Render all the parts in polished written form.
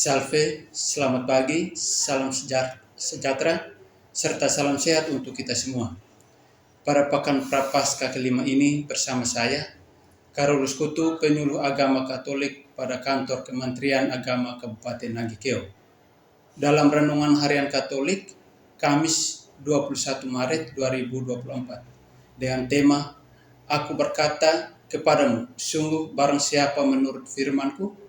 Salve, selamat pagi, salam sejahtera, serta salam sehat untuk kita semua. Pada pekan Prapaskah kelima ini bersama saya, Karolus Kutu, penyuluh agama Katolik pada kantor Kementerian Agama Kabupaten Nagikeo. Dalam renungan harian Katolik, Kamis 21 Maret 2024, dengan tema, Aku berkata kepadamu, sungguh barang siapa menurut firman-Ku,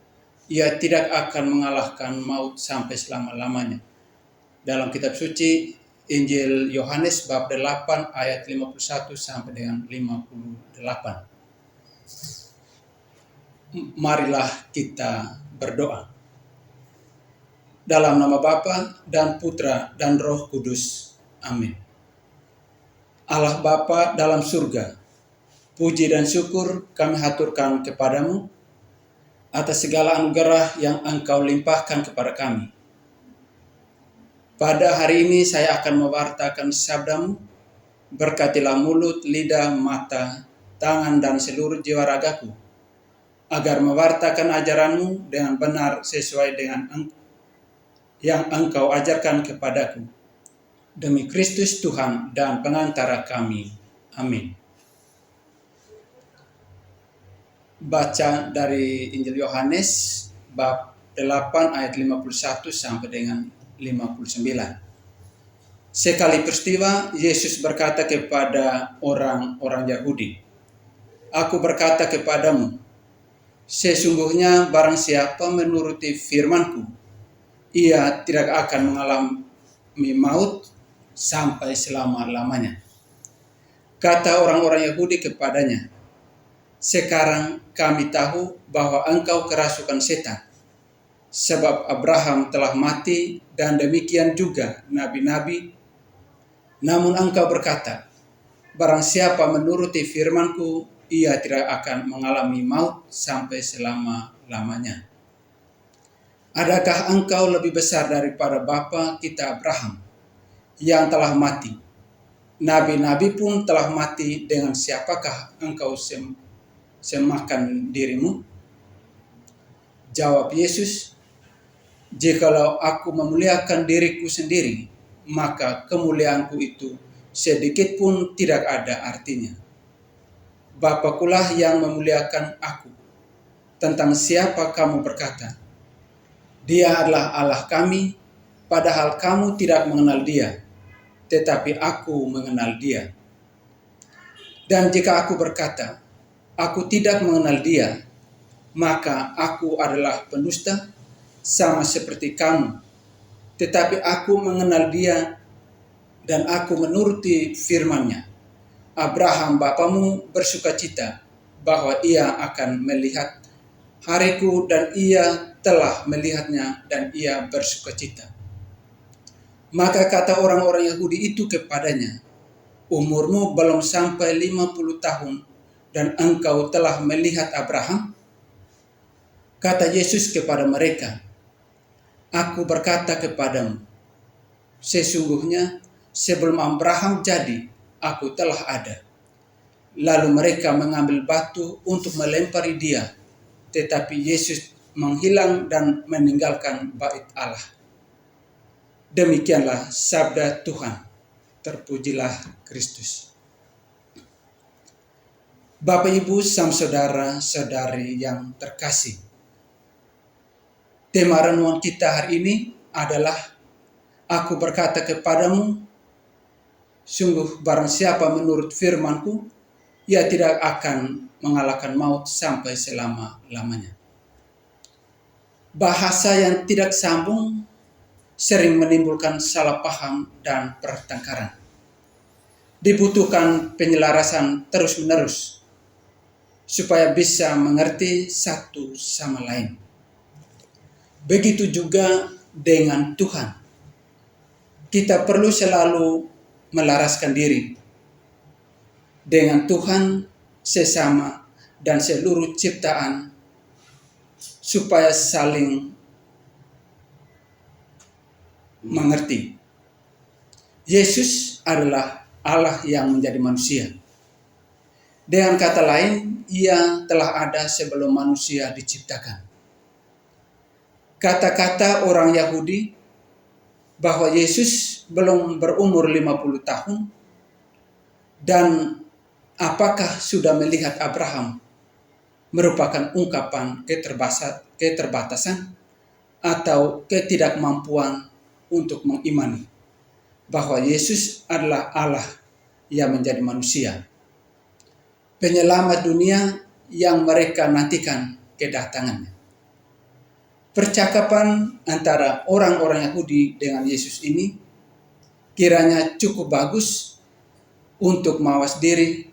ia tidak akan mengalahkan maut sampai selama-lamanya. Dalam kitab suci Injil Yohanes bab 8 ayat 51 sampai dengan 58. Marilah kita berdoa. Dalam nama Bapa dan Putra dan Roh Kudus. Amin. Allah Bapa dalam surga, puji dan syukur kami haturkan kepadamu atas segala anugerah yang Engkau limpahkan kepada kami. Pada hari ini saya akan mewartakan sabda-Mu, berkatilah mulut, lidah, mata, tangan, dan seluruh jiwa ragaku, agar mewartakan ajaran-Mu dengan benar sesuai dengan yang Engkau ajarkan kepadaku. Demi Kristus Tuhan dan pengantara kami. Amin. Baca dari Injil Yohanes bab 8 ayat 51 sampai dengan 59. Sekali peristiwa Yesus berkata kepada orang-orang Yahudi, Aku berkata kepadamu, sesungguhnya barang siapa menuruti firman-Ku, ia tidak akan mengalami maut sampai selama-lamanya. Kata orang-orang Yahudi kepadanya, Sekarang kami tahu bahwa engkau kerasukan setan, sebab Abraham telah mati dan demikian juga nabi-nabi. Namun engkau berkata, barang siapa menuruti firman-Ku, ia tidak akan mengalami maut sampai selama-lamanya. Adakah engkau lebih besar daripada bapa kita Abraham yang telah mati? Nabi-nabi pun telah mati, dengan siapakah engkau semakan dirimu? Jawab Yesus, jikalau aku memuliakan diriku sendiri, maka kemuliaanku itu sedikit pun tidak ada artinya. Bapakulah yang memuliakan aku. Tentang siapa kamu berkata, Dia adalah Allah kami, padahal kamu tidak mengenal Dia, tetapi aku mengenal Dia. Dan jika aku berkata, Aku tidak mengenal Dia, maka aku adalah pendusta sama seperti kamu. Tetapi aku mengenal Dia dan aku menuruti firman-Nya. Abraham bapamu bersukacita bahwa ia akan melihat hariku, dan ia telah melihatnya dan ia bersukacita. Maka kata orang-orang Yahudi itu kepadanya, Umurmu belum sampai 50 tahun, dan engkau telah melihat Abraham? Kata Yesus kepada mereka, Aku berkata kepadamu, sesungguhnya sebelum Abraham jadi, aku telah ada. Lalu mereka mengambil batu untuk melempari Dia, tetapi Yesus menghilang dan meninggalkan bait Allah. Demikianlah sabda Tuhan. Terpujilah Kristus. Bapak, Ibu, saudara-saudari yang terkasih, tema renungan kita hari ini adalah Aku berkata kepadamu, sungguh barang siapa menurut firman-Ku, ia tidak akan mengalahkan maut sampai selama-lamanya. Bahasa yang tidak sambung sering menimbulkan salah paham dan pertengkaran. Dibutuhkan penyelarasan terus-menerus supaya bisa mengerti satu sama lain. Begitu juga dengan Tuhan. Kita perlu selalu melaraskan diri dengan Tuhan, sesama, dan seluruh ciptaan supaya saling mengerti. Yesus adalah Allah yang menjadi manusia. Dengan kata lain, Ia telah ada sebelum manusia diciptakan. Kata-kata orang Yahudi bahwa Yesus belum berumur 50 tahun dan apakah sudah melihat Abraham merupakan ungkapan keterbatasan atau ketidakmampuan untuk mengimani bahwa Yesus adalah Allah yang menjadi manusia, penyelamat dunia yang mereka nantikan kedatangannya. Percakapan antara orang-orang Yahudi dengan Yesus ini kiranya cukup bagus untuk mawas diri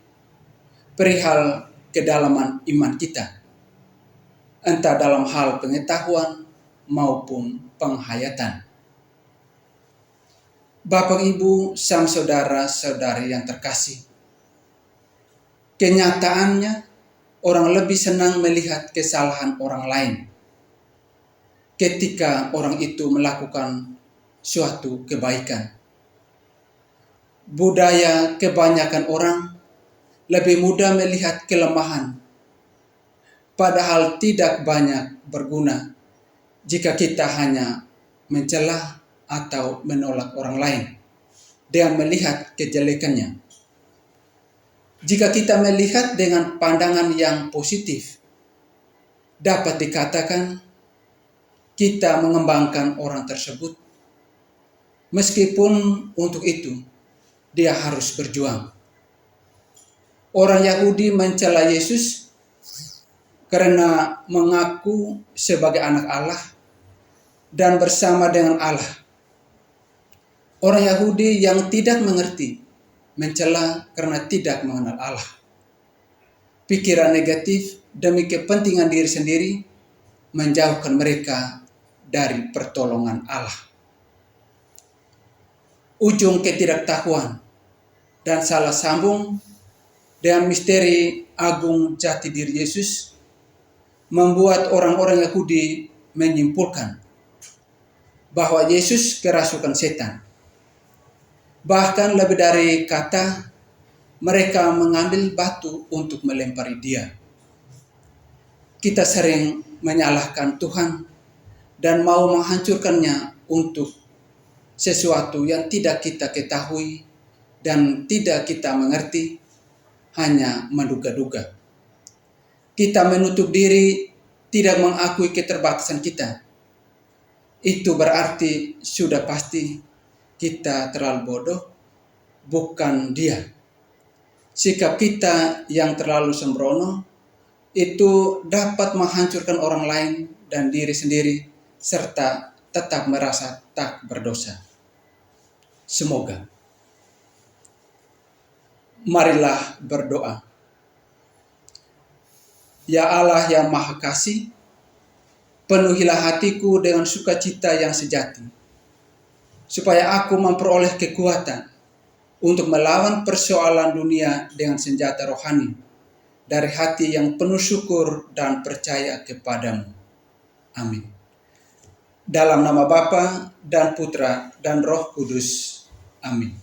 perihal kedalaman iman kita, entah dalam hal pengetahuan maupun penghayatan. Bapak, Ibu, sang saudara-saudari yang terkasih, kenyataannya orang lebih senang melihat kesalahan orang lain ketika orang itu melakukan suatu kebaikan. Budaya kebanyakan orang lebih mudah melihat kelemahan, padahal tidak banyak berguna jika kita hanya mencela atau menolak orang lain dengan melihat kejelekannya. Jika kita melihat dengan pandangan yang positif, dapat dikatakan kita mengembangkan orang tersebut, meskipun untuk itu dia harus berjuang. Orang Yahudi mencela Yesus karena mengaku sebagai anak Allah dan bersama dengan Allah. Orang Yahudi yang tidak mengerti mencela karena tidak mengenal Allah. Pikiran negatif demi kepentingan diri sendiri menjauhkan mereka dari pertolongan Allah. Ujung ketidaktahuan dan salah sambung dengan misteri agung jati diri Yesus membuat orang-orang Yahudi menyimpulkan bahwa Yesus kerasukan setan. Bahkan lebih dari kata, mereka mengambil batu untuk melempari dia. Kita sering menyalahkan Tuhan dan mau menghancurkannya untuk sesuatu yang tidak kita ketahui dan tidak kita mengerti, hanya menduga-duga. Kita menutup diri, tidak mengakui keterbatasan kita. Itu berarti sudah pasti kita terlalu bodoh, bukan dia. Sikap kita yang terlalu sembrono itu dapat menghancurkan orang lain dan diri sendiri, serta tetap merasa tak berdosa. Semoga. Marilah berdoa. Ya Allah yang Maha Kasih, penuhilah hatiku dengan sukacita yang sejati, supaya aku memperoleh kekuatan untuk melawan persoalan dunia dengan senjata rohani, dari hati yang penuh syukur dan percaya kepadamu. Amin. Dalam nama Bapa dan Putra dan Roh Kudus. Amin.